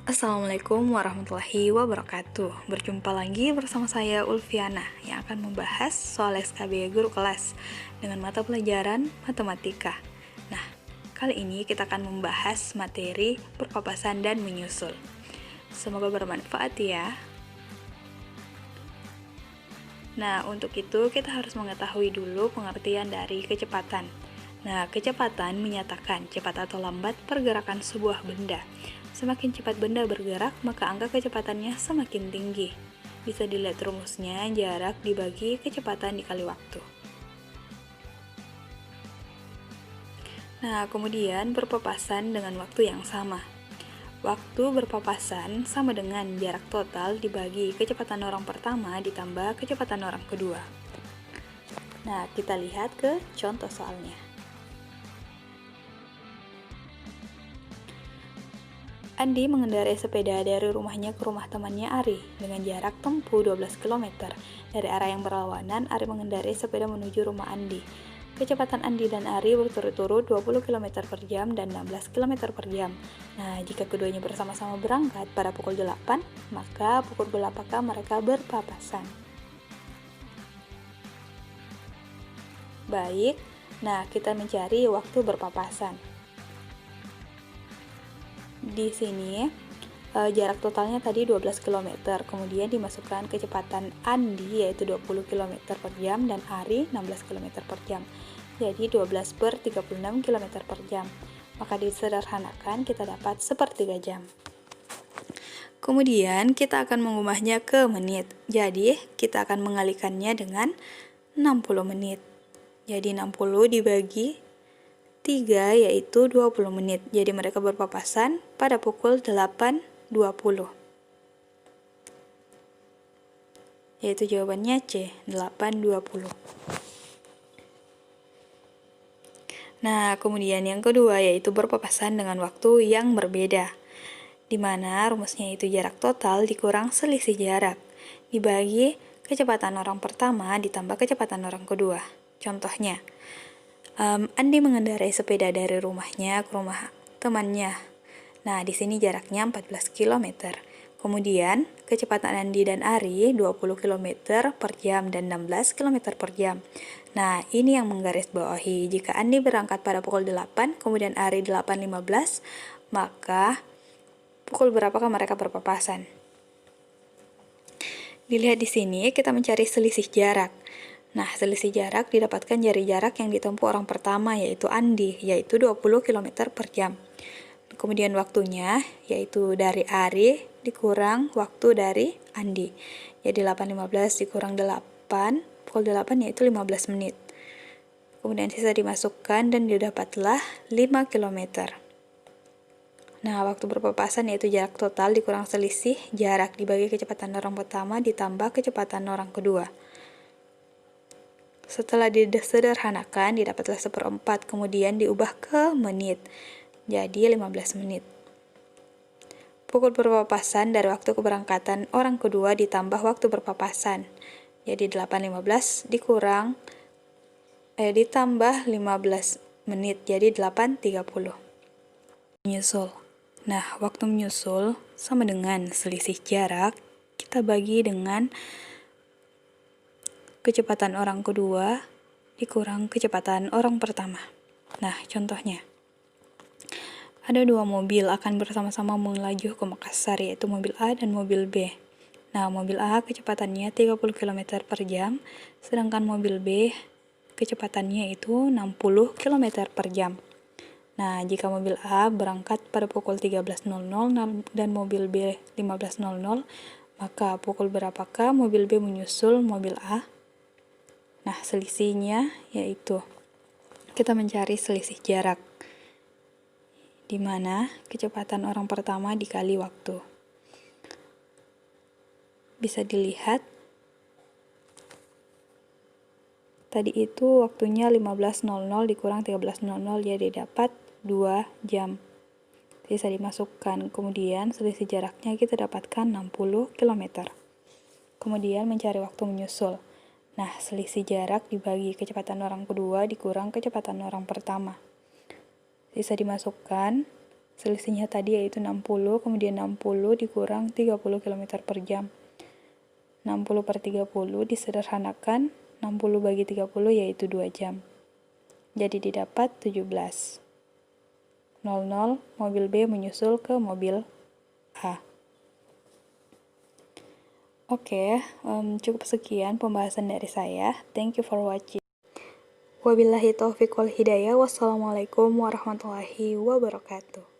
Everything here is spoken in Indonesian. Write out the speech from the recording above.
Assalamualaikum warahmatullahi wabarakatuh. Berjumpa lagi bersama saya Ulfiana yang akan membahas soal SKB guru kelas dengan mata pelajaran matematika. Nah, kali ini kita akan membahas materi perpapasan dan menyusul. Semoga bermanfaat ya. Nah, untuk itu kita harus mengetahui dulu pengertian dari kecepatan. Nah, kecepatan menyatakan cepat atau lambat pergerakan sebuah benda. Semakin cepat benda bergerak, maka angka kecepatannya semakin tinggi. Bisa dilihat rumusnya, jarak dibagi kecepatan dikali waktu. Nah, kemudian berpapasan dengan waktu yang sama. Waktu berpapasan sama dengan jarak total dibagi kecepatan orang pertama ditambah kecepatan orang kedua. Nah, kita lihat ke contoh soalnya. Andi mengendarai sepeda dari rumahnya ke rumah temannya Ari dengan jarak tempuh 12 km. Dari arah yang berlawanan, Ari mengendarai sepeda menuju rumah Andi. Kecepatan Andi dan Ari berturut-turut 20 km per jam dan 16 km per jam. Nah, jika keduanya bersama-sama berangkat pada pukul 8, maka pukul berapakah mereka berpapasan? Baik, nah kita mencari waktu berpapasan. Di sini jarak totalnya tadi 12 km, kemudian dimasukkan kecepatan Andi yaitu 20 km per jam dan Ari 16 km per jam. Jadi 12 per 36 km per jam. Maka disederhanakan kita dapat sepertiga jam. Kemudian kita akan mengubahnya ke menit. Jadi kita akan mengalikannya dengan 60 menit. Jadi 60 dibagi 3 yaitu 20 menit. Jadi mereka berpapasan pada pukul 8.20. Yaitu jawabannya C, 8.20. Nah, kemudian yang kedua yaitu berpapasan dengan waktu yang berbeda. Di mana rumusnya itu jarak total dikurang selisih jarak dibagi kecepatan orang pertama ditambah kecepatan orang kedua. Contohnya, Andi mengendarai sepeda dari rumahnya ke rumah temannya. Nah, di sini jaraknya 14 km. Kemudian, kecepatan Andi dan Ari 20 km per jam dan 16 km per jam. Nah, ini yang menggarisbawahi. Jika Andi berangkat pada pukul 8, kemudian Ari 8.15, maka pukul berapakah mereka berpapasan? Dilihat di sini, kita mencari selisih jarak. Nah, selisih jarak didapatkan dari jarak yang ditempuh orang pertama, yaitu Andi, yaitu 20 km per jam. Kemudian waktunya, yaitu dari Ari dikurang waktu dari Andi. Jadi 8.15 dikurang 8, pukul 8 yaitu 15 menit. Kemudian sisa dimasukkan dan didapatlah 5 km. Nah, waktu berpapasan yaitu jarak total dikurang selisih jarak dibagi kecepatan orang pertama ditambah kecepatan orang kedua. Setelah disederhanakan, didapatlah 1/4, kemudian diubah ke menit, jadi 15 menit. Pukul berpapasan dari waktu keberangkatan orang kedua ditambah waktu berpapasan, jadi 8.15 ditambah 15 menit, jadi 8.30. Menyusul. Nah, waktu menyusul sama dengan selisih jarak, kita bagi dengan kecepatan orang kedua dikurang kecepatan orang pertama. Nah, contohnya. Ada dua mobil akan bersama-sama melaju ke Makassar, yaitu mobil A dan mobil B. Nah, mobil A kecepatannya 30 km per jam, sedangkan mobil B kecepatannya itu 60 km per jam. Nah, jika mobil A berangkat pada pukul 13.00 dan mobil B 15.00, maka pukul berapakah mobil B menyusul mobil A? Nah, selisihnya yaitu kita mencari selisih jarak, di mana kecepatan orang pertama dikali waktu. Bisa dilihat, tadi itu waktunya 15.00 dikurang 13.00, jadi dapat 2 jam. Bisa dimasukkan, kemudian selisih jaraknya kita dapatkan 60 km. Kemudian mencari waktu menyusul. Nah, selisih jarak dibagi kecepatan orang kedua dikurang kecepatan orang pertama. Bisa dimasukkan, Selisihnya tadi yaitu 60, kemudian 60 dikurang 30 km per jam. 60 per 30 disederhanakan, 60 bagi 30 yaitu 2 jam. Jadi didapat 17. 00, mobil B menyusul ke mobil A. Oke, cukup sekian pembahasan dari saya. Thank you for watching. Wabillahi taufiq wal hidayah. Wassalamualaikum warahmatullahi wabarakatuh.